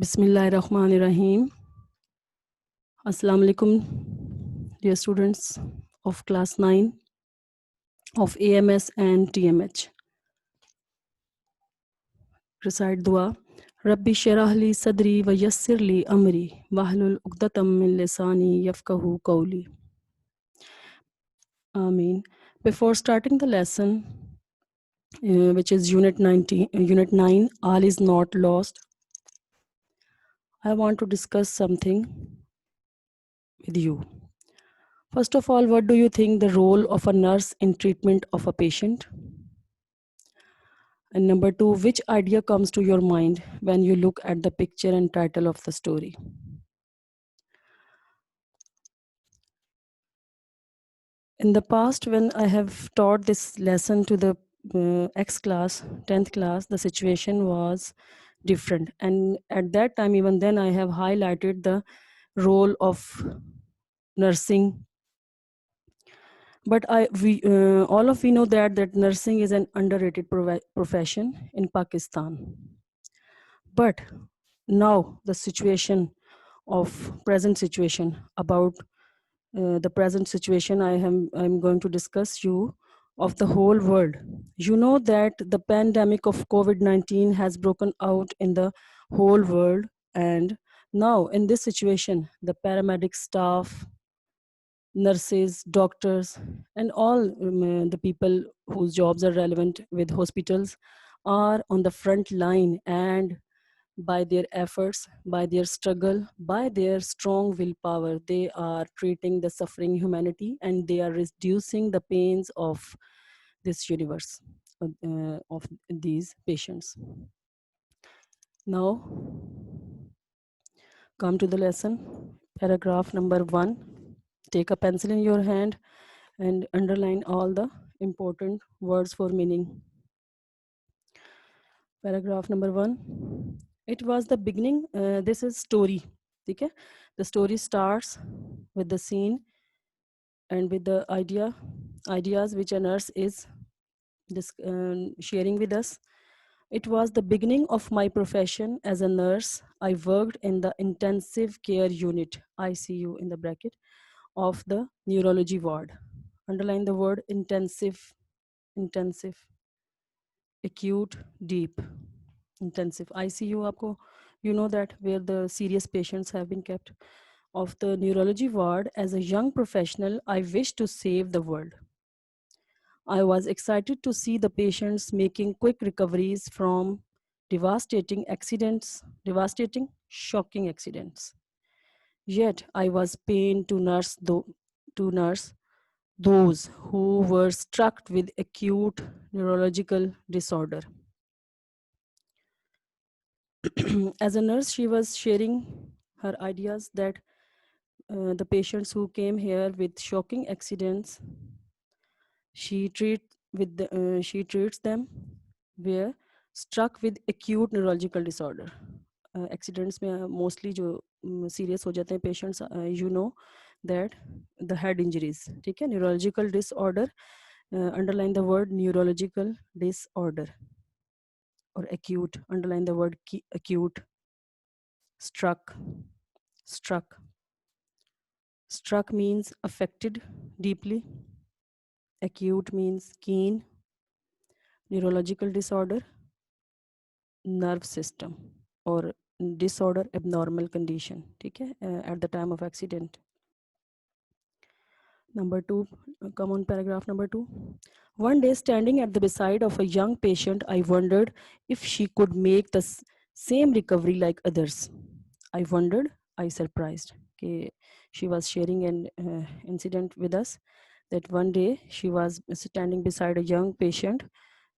Bismillahirrahmanirrahim. Assalamu alaikum, dear students of class 9 of AMS and TMH. Recite dua. Rabbi shrah li sadri wa yassir li amri wahlul uqdatam min lisani yafqahu qawli. Ameen. Before starting the lesson, which is Unit 9, all is not lost, I want to discuss something with you. First of all, what do you think the role of a nurse in treatment of a patient? And number two, which idea comes to your mind when you look at the picture and title of the story? In the past, when I have taught this lesson to the X class, 10th class, the situation was different. And at that time, even then, I have highlighted the role of nursing. But all of we know that nursing is an underrated profession in Pakistan. But now the situation of present situation about the present situation I'm going to discuss you of the whole world. You know that the pandemic of COVID-19 has broken out in the whole world, and now in this situation the paramedic staff, nurses, doctors, and all the people whose jobs are relevant with hospitals are on the front line, and by their efforts, by their struggle, by their strong willpower, they are treating the suffering humanity and they are reducing the pains of this universe, of these patients. Now, come to the lesson. Paragraph number 1. Take a pencil in your hand and underline all the important words for meaning. Paragraph number 1. It was the beginning. This is story. Okay? The story starts with the scene and with the ideas which a nurse is sharing with us. It was the beginning of my profession as a nurse. I worked in the intensive care unit, ICU in the bracket, of the neurology ward. Underline the word intensive, intensive, acute, deep, intensive. ICU, aapko, you know that where the serious patients have been kept. Of the neurology ward, as a young professional, I wished to save the world. I was excited to see the patients making quick recoveries from devastating accidents, devastating, shocking accidents. Yet I was pained to nurse those who were struck with acute neurological disorder. As a nurse, she was sharing her ideas that the patients who came here with shocking accidents, she treats them were struck with acute neurological disorder. Accidents में mostly जो serious हो जाते हैं patients, you know that the head injuries, ठीक है, neurological disorder, underline the word neurological disorder, or acute, underline the word acute. Struck, struck means affected deeply. Acute means keen. Neurological disorder, nerve system, or disorder, abnormal condition, okay, at the time of accident. Number 2, come on, paragraph number 2. One day, standing at the beside of a young patient, I wondered if she could make the same recovery like others. I wondered, I surprised. Okay, she was sharing an incident with us that one day she was standing beside a young patient,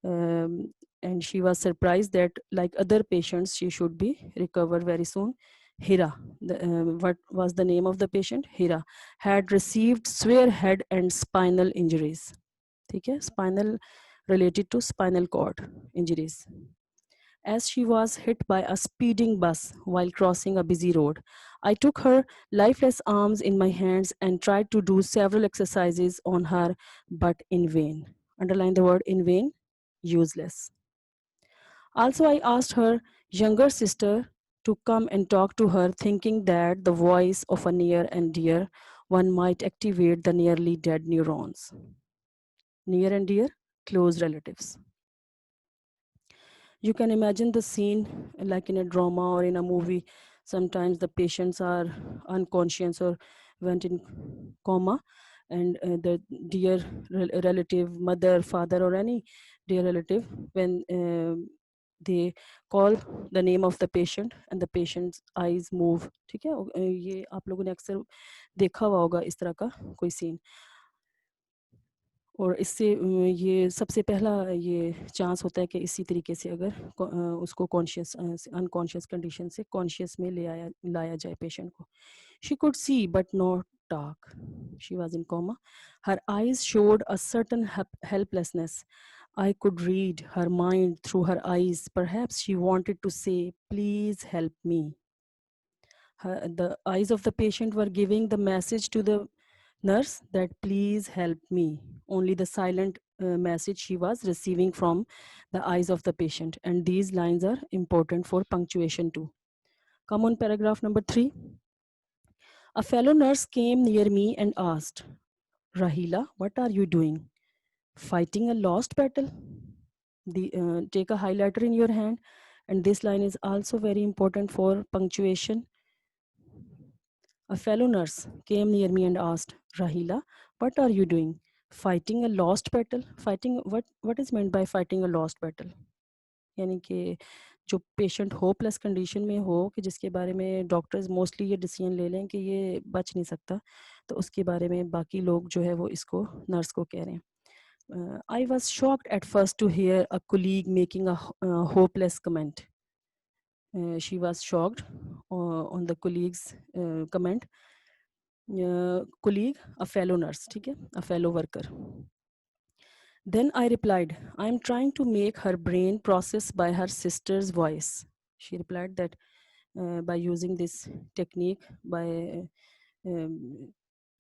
and she was surprised that like other patients, she should be recovered very soon. Hira, what was the name of the patient? Hira had received severe head and spinal injuries. Okay, spinal related to spinal cord injuries. As she was hit by a speeding bus while crossing a busy road, I took her lifeless arms in my hands and tried to do several exercises on her, but in vain. Underline the word in vain, useless. Also, I asked her younger sister to come and talk to her, thinking that the voice of a near and dear one might activate the nearly dead neurons. Near and dear, close relatives. You can imagine the scene like in a drama or in a movie. Sometimes the patients are unconscious or went in coma, and the dear relative, mother, father, or any dear relative, when they call the name of the patient and the patient's eyes move. ठीक है, ये आप लोगों ने अक्सर देखा हुआ होगा इस तरह का कोई सीन. और इससे ये सबसे पहला ये चांस होता है कि इसी तरीके से अगर उसको कॉन्शियस अनकॉन्शियस कंडीशन से कॉन्शियस में लाया जाए पेशेंट को. She could see but not talk. She was in coma. Her eyes showed a certain helplessness. I could read her mind through her eyes. Perhaps she wanted to say, please help me. The eyes of the patient were giving the message to the nurse that please help me. Only the silent message she was receiving from the eyes of the patient. And these lines are important for punctuation too. Come on, paragraph number 3. A fellow nurse came near me and asked, Rahila, what are you doing? Fighting a lost battle? Take a highlighter in your hand. And this line is also very important for punctuation. A fellow nurse came near me and asked, Rahila, what are you doing? Fighting a lost battle? Fighting, what is meant by fighting a lost battle? यानी कि जो patient hopeless condition में हो कि जिसके बारे में doctors mostly ये डिसीजन ले लें कि ये बच नहीं सकता, तो उसके बारे में बाकी लोग जो है वो इसको नर्स को कह रहे हैं. I was shocked at first to hear a colleague making a hopeless comment. She was shocked on the colleague's comment. Colleague, a fellow nurse, ठीक है, a fellow worker. Then I replied, I am trying to make her brain process by her sister's voice. She replied that by using this technique, by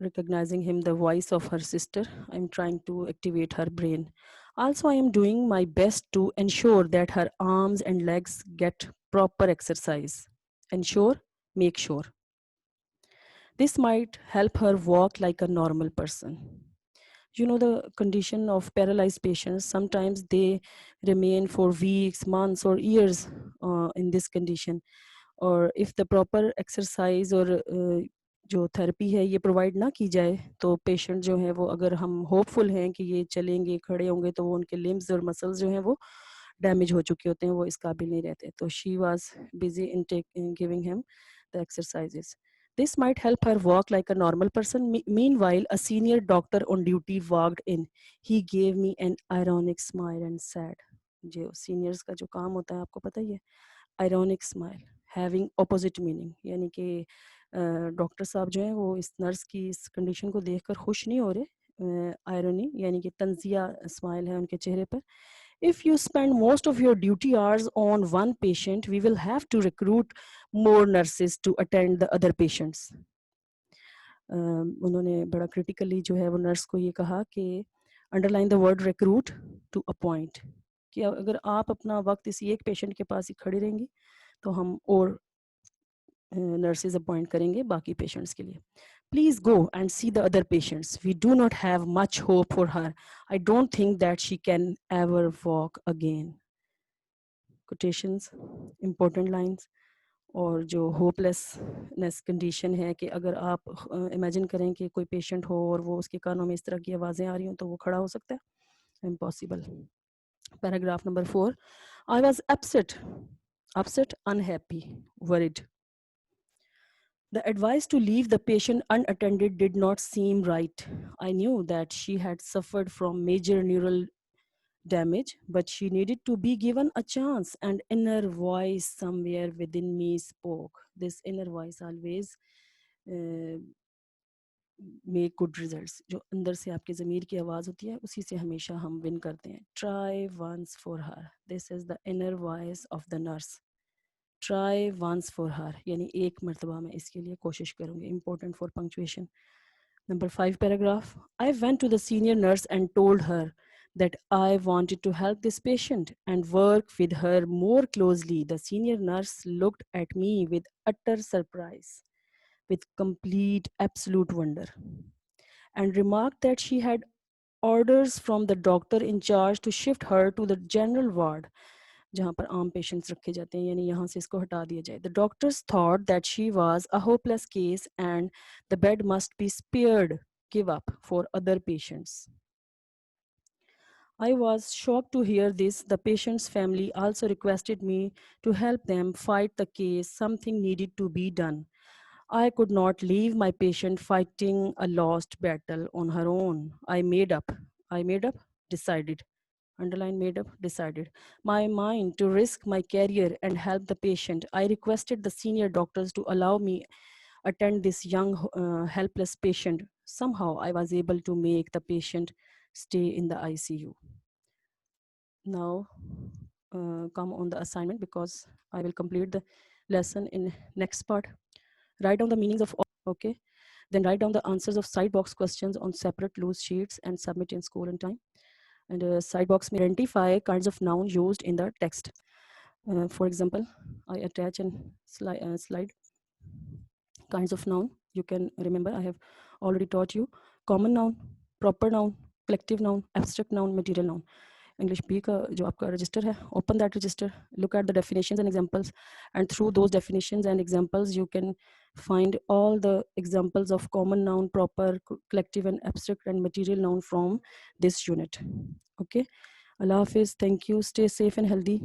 recognizing him the voice of her sister, I'm trying to activate her brain. Also, I am doing my best to ensure that her arms and legs get proper exercise. Ensure, make sure. This might help her walk like a normal person. You know, the condition of paralyzed patients, sometimes they remain for weeks, months, or years in this condition. Or if the proper exercise or जो therapy है ये provide ना की जाए, तो patient जो है वो, अगर हम होपफुल हैं कि ये चलेंगे, खड़े होंगे, तो वो उनके लिम्स और मसल्स जो हैं वो डैमेज हो चुके होते हैं, वो इस काबिल नहीं रहते. तो she was busy in giving him the exercises. This might help her walk like a normal person. Meanwhile, a senior doctor on duty walked in. He gave me an ironic smile and said, जो seniors का जो काम होता है आपको पता ही है, ironic smile, having opposite meaning. यानी कि डॉक्टर साहब जो हैं वो इस नर्स की इस कंडीशन को देखकर खुश नहीं हो रहे. आयरनी यानी कि तंजिया स्माइल है उनके चेहरे पर. If you spend most of your duty hours on one patient, we will have to recruit more nurses to attend the other patients. उन्होंने बड़ा क्रिटिकली जो है वो नर्स को ये कहा कि underline the word recruit to appoint, कि अगर आप अपना वक्त इसी एक पेशेंट के पास ही खड़ी रहेंगी तो हम और नर्सेज अपॉइंट करेंगे बाकी पेशेंट्स के लिए. Please go and see the other patients. We do not have much hope for her. I don't think that she can ever walk again. Quotations, important lines. और जो होपलेसनेस कंडीशन है कि अगर आप इमेजिन करें कि कोई पेशेंट हो और वो उसके कानों में इस तरह की आवाज़ें आ रही हों तो वो खड़ा हो सकता है, impossible. Paragraph number 4. I was upset, unhappy, worried. The advice to leave the patient unattended did not seem right. I knew that she had suffered from major neural damage, but she needed to be given a chance. An inner voice somewhere within me spoke. This inner voice always make good results. जो अंदर से आपके ज़मीर की आवाज़ होती है उसी से हमेशा हम विन करते हैं. Try once for her. This is the inner voice of the nurse. Try once for her. यानी एक मरतबा मैं इसके लिए कोशिश करूँगी. Important for punctuation. Number 5 paragraph. I went to the senior nurse and told her that I wanted to help this patient and work with her more closely. The senior nurse looked at me with utter surprise, with complete absolute wonder, and remarked that she had orders from the doctor in charge to shift her to the general ward, जहाँ पर आम patients रखे जाते हैं, यानी यहाँ से इसको हटा दिया जाए. The doctors thought that she was a hopeless case and the bed must be spared, give up for other patients. I was shocked to hear this. The patient's family also requested me to help them fight the case. Something needed to be done. I could not leave my patient fighting a lost battle on her own. I made up, decided, underline made up, decided, my mind to risk my career and help the patient. I requested the senior doctors to allow me attend this young helpless patient. Somehow I was able to make the patient stay in the ICU. Now come on the assignment, because I will complete the lesson in next part. Write down the meanings of all, okay? Then write down the answers of side box questions on separate loose sheets and submit in school in time. And side box may identify kinds of noun used in the text. For example, I attach a slide. Kinds of noun, you can remember, I have already taught you. Common noun, proper noun, collective noun, abstract noun, material noun. English B का जो आपका register है, open that register, look at the definitions and examples, and through those definitions and examples you can find all the examples of common noun, proper, collective and abstract and material noun from this unit. Okay, Allah Hafiz, thank you, stay safe and healthy.